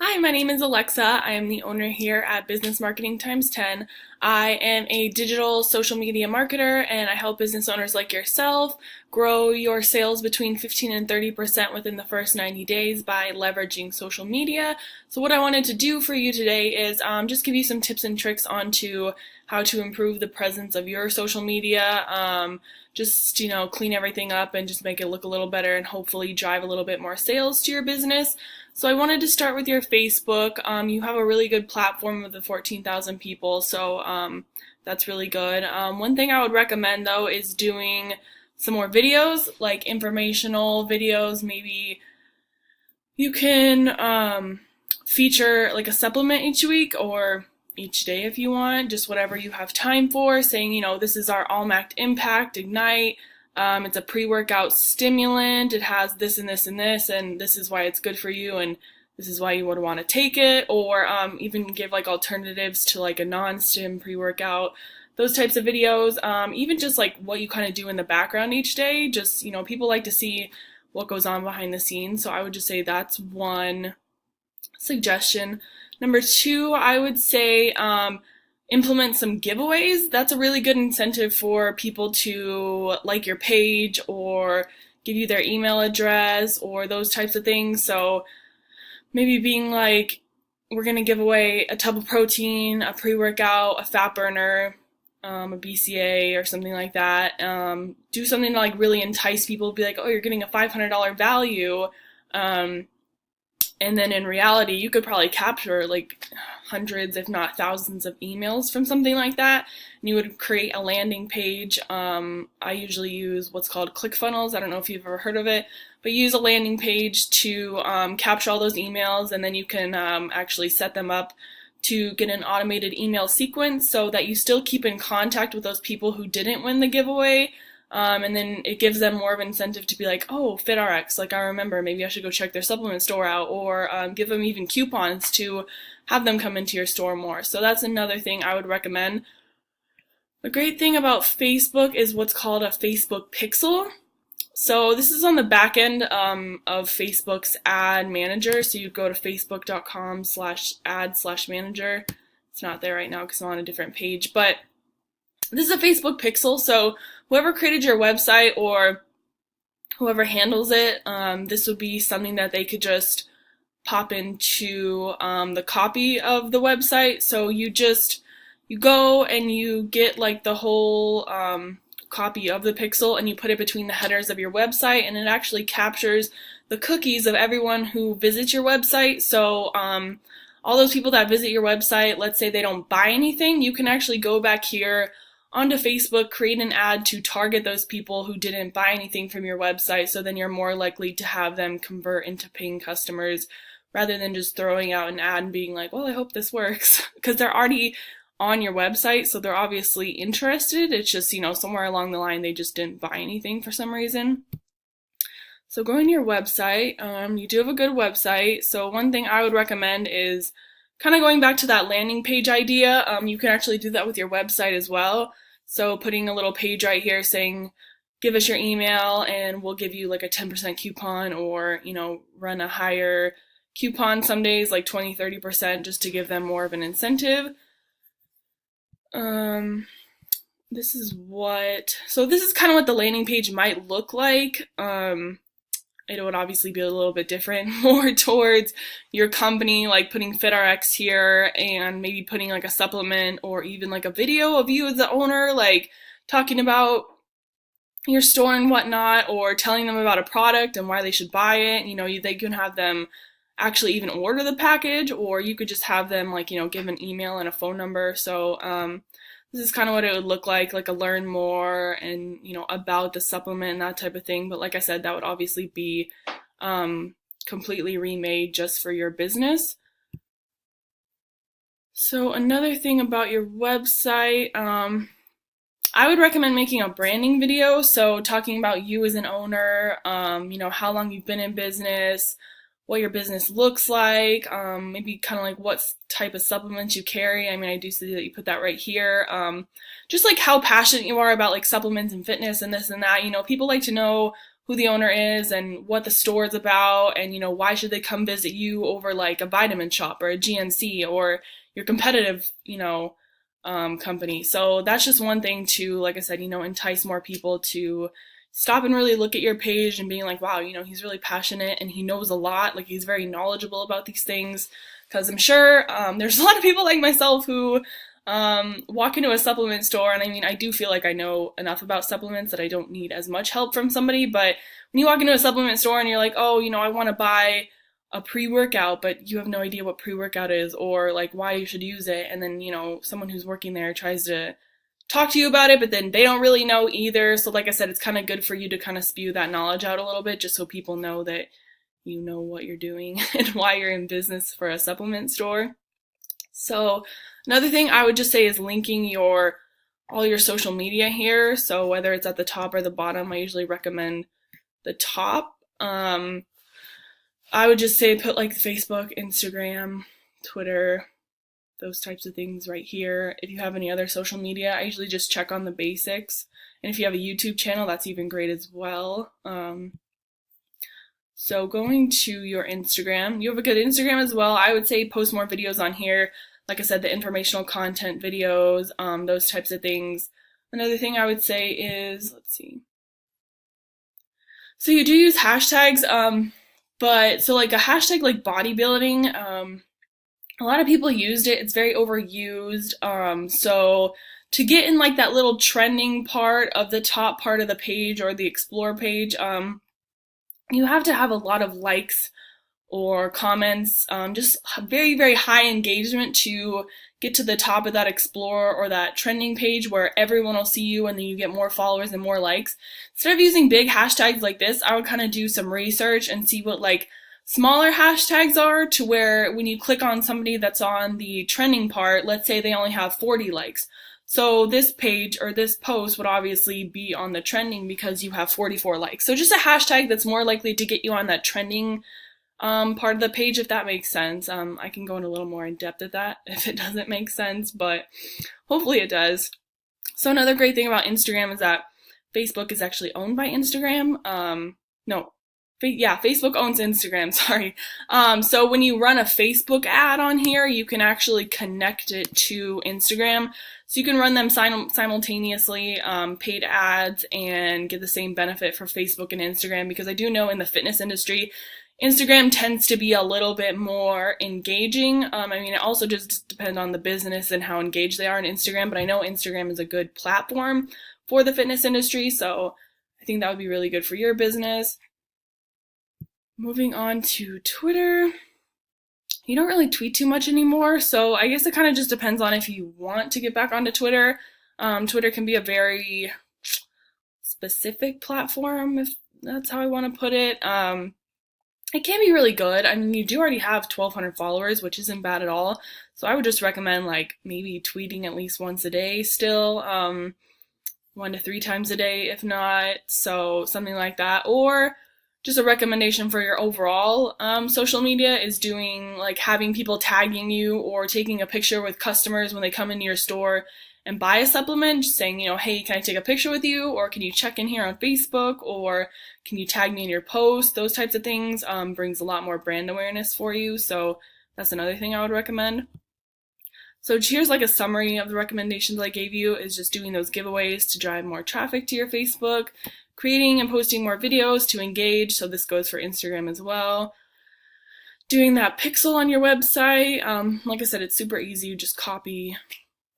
Hi, my name is Alexa. I am the owner here at Business Marketing Times 10. I am a digital social media marketer and I help business owners like yourself grow your sales between 15 and 30% within the first 90 days by leveraging social media. So what I wanted to do for you today is just give you some tips and tricks onto how to improve the presence of your social media. Just, clean everything up and just make it look a little better and hopefully drive a little bit more sales to your business. So I wanted to start with your Facebook. You have a really good platform with the 14,000 people, so that's really good. One thing I would recommend though is doing some more videos, like informational videos. Maybe you can feature like a supplement each week or each day if you want, just whatever you have time for, saying, this is our All-Mact Impact Ignite. It's a pre-workout stimulant. It has this and this and this, and this is why it's good for you, and this is why you would want to take it. Or even give like alternatives to like a non-stim pre-workout. Those types of videos. Even just like what you kind of do in the background each day. Just, people like to see what goes on behind the scenes. So I would just say that's one suggestion. Number two, I would say implement some giveaways. That's a really good incentive for people to like your page or give you their email address or those types of things. So maybe being like, we're going to give away a tub of protein, a pre-workout, a fat burner, a BCA or something like that. Do something to like really entice people, be like, oh, you're getting a $500 value. And then in reality, you could probably capture like hundreds, if not thousands of emails from something like that. And you would create a landing page. I usually use what's called ClickFunnels. I don't know if you've ever heard of it, but use a landing page to capture all those emails, and then you can actually set them up to get an automated email sequence so that you still keep in contact with those people who didn't win the giveaway. And then it gives them more of an incentive to be like, oh, FitRx, like I remember, maybe I should go check their supplement store out, or give them even coupons to have them come into your store more. So that's another thing I would recommend. The great thing about Facebook is what's called a Facebook pixel. So this is on the back end of Facebook's ad manager. So you go to facebook.com/ad/manager. It's not there right now because I'm on a different page, but this is a Facebook pixel. So whoever created your website or whoever handles it, this would be something that they could just pop into the copy of the website. So you go and you get like the whole copy of the pixel and you put it between the headers of your website, and it actually captures the cookies of everyone who visits your website. So all those people that visit your website, let's say they don't buy anything, you can actually go back here onto Facebook, create an ad to target those people who didn't buy anything from your website, so then you're more likely to have them convert into paying customers rather than just throwing out an ad and being like, well, I hope this works, because they're already on your website, so they're obviously interested. It's just, somewhere along the line they just didn't buy anything for some reason. So going to your website, you do have a good website, so one thing I would recommend is kind of going back to that landing page idea. You can actually do that with your website as well. So putting a little page right here saying, give us your email and we'll give you like a 10% coupon, or, run a higher coupon some days, like 20-30%, just to give them more of an incentive. This is kind of what the landing page might look like. It would obviously be a little bit different, more towards your company, like putting FitRx here and maybe putting like a supplement or even like a video of you as the owner, like talking about your store and whatnot, or telling them about a product and why they should buy it. They can have them actually even order the package, or you could just have them like, give an email and a phone number. So this is kind of what it would look like a learn more and, about the supplement and that type of thing. But like I said, that would obviously be completely remade just for your business. So another thing about your website, I would recommend making a branding video. So talking about you as an owner, how long you've been in business, what your business looks like, maybe kind of like what type of supplements you carry. I mean, I do see that you put that right here. Just like how passionate you are about like supplements and fitness and this and that. People like to know who the owner is and what the store is about, and why should they come visit you over like a vitamin shop or a GNC or your competitive company. So that's just one thing to, like I said, entice more people to stop and really look at your page and being like, wow, he's really passionate and he knows a lot, like he's very knowledgeable about these things. Because I'm sure there's a lot of people like myself who walk into a supplement store, and I do feel like I know enough about supplements that I don't need as much help from somebody. But when you walk into a supplement store and you're like, oh, I want to buy a pre-workout, but you have no idea what pre-workout is or like why you should use it, and then someone who's working there tries to talk to you about it, but then they don't really know either. So like I said, it's kind of good for you to kind of spew that knowledge out a little bit, just so people know that you know what you're doing and why you're in business for a supplement store. So another thing I would just say is linking all your social media here. So whether it's at the top or the bottom, I usually recommend the top. I would just say put like Facebook, Instagram, Twitter, those types of things right here. If you have any other social media, I usually just check on the basics. And if you have a YouTube channel, that's even great as well. So going to your Instagram, you have a good Instagram as well. I would say post more videos on here. Like I said, the informational content videos, those types of things. Another thing I would say is, let's see. So you do use hashtags, but so like a hashtag like bodybuilding, a lot of people used it. It's very overused. So to get in like that little trending part of the top part of the page or the explore page, you have to have a lot of likes or comments, just very, very high engagement to get to the top of that explore or that trending page where everyone will see you, and then you get more followers and more likes. Instead of using big hashtags like this, I would kind of do some research and see what like smaller hashtags are, to where when you click on somebody that's on the trending part, let's say they only have 40 likes. So this page or this post would obviously be on the trending because you have 44 likes. So just a hashtag that's more likely to get you on that trending part of the page, if that makes sense. I can go in a little more in depth at that if it doesn't make sense, but hopefully it does. So another great thing about Instagram is that Facebook is actually owned by Instagram. Facebook owns Instagram, sorry. So when you run a Facebook ad on here, you can actually connect it to Instagram. So you can run them simultaneously, paid ads, and get the same benefit for Facebook and Instagram, because I do know in the fitness industry, Instagram tends to be a little bit more engaging. It also just depends on the business and how engaged they are in Instagram, but I know Instagram is a good platform for the fitness industry, so I think that would be really good for your business. Moving on to Twitter. You don't really tweet too much anymore, so I guess it kind of just depends on if you want to get back onto Twitter. Twitter can be a very specific platform, if that's how I want to put it. It can be really good. You do already have 1,200 followers, which isn't bad at all. So I would just recommend like maybe tweeting at least once a day still, 1 to 3 times a day if not. So something like that. Or just a recommendation for your overall social media is doing like having people tagging you or taking a picture with customers when they come into your store and buy a supplement, just saying, hey, can I take a picture with you? Or can you check in here on Facebook? Or can you tag me in your post? Those types of things brings a lot more brand awareness for you. So that's another thing I would recommend. So here's like a summary of the recommendations I gave you, is just doing those giveaways to drive more traffic to your Facebook, creating and posting more videos to engage. So this goes for Instagram as well. Doing that pixel on your website. Like I said, it's super easy. You just copy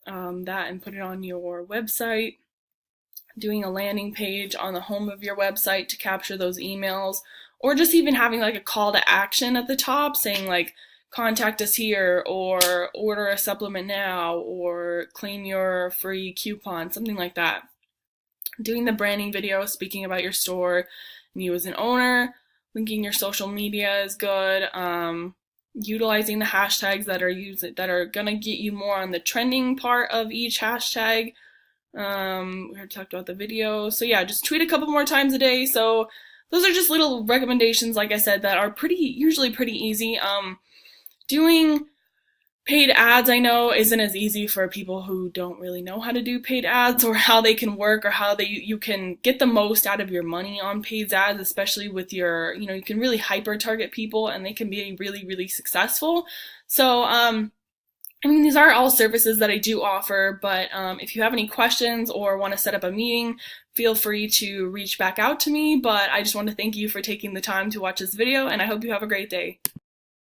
that and put it on your website. Doing a landing page on the home of your website to capture those emails, or just even having like a call to action at the top saying like, contact us here, or order a supplement now, or claim your free coupon, something like that. Doing the branding video, speaking about your store and you as an owner. Linking your social media is good. Utilizing the hashtags that are gonna get you more on the trending part of each hashtag. We already talked about the video. So yeah, just tweet a couple more times a day. So those are just little recommendations, like I said, that are usually pretty easy. Doing Paid ads, I know, isn't as easy for people who don't really know how to do paid ads or how they can work or how you can get the most out of your money on paid ads, especially with you can really hyper target people and they can be really, really successful. So, I mean, these are all services that I do offer, but if you have any questions or want to set up a meeting, feel free to reach back out to me. But I just want to thank you for taking the time to watch this video, and I hope you have a great day.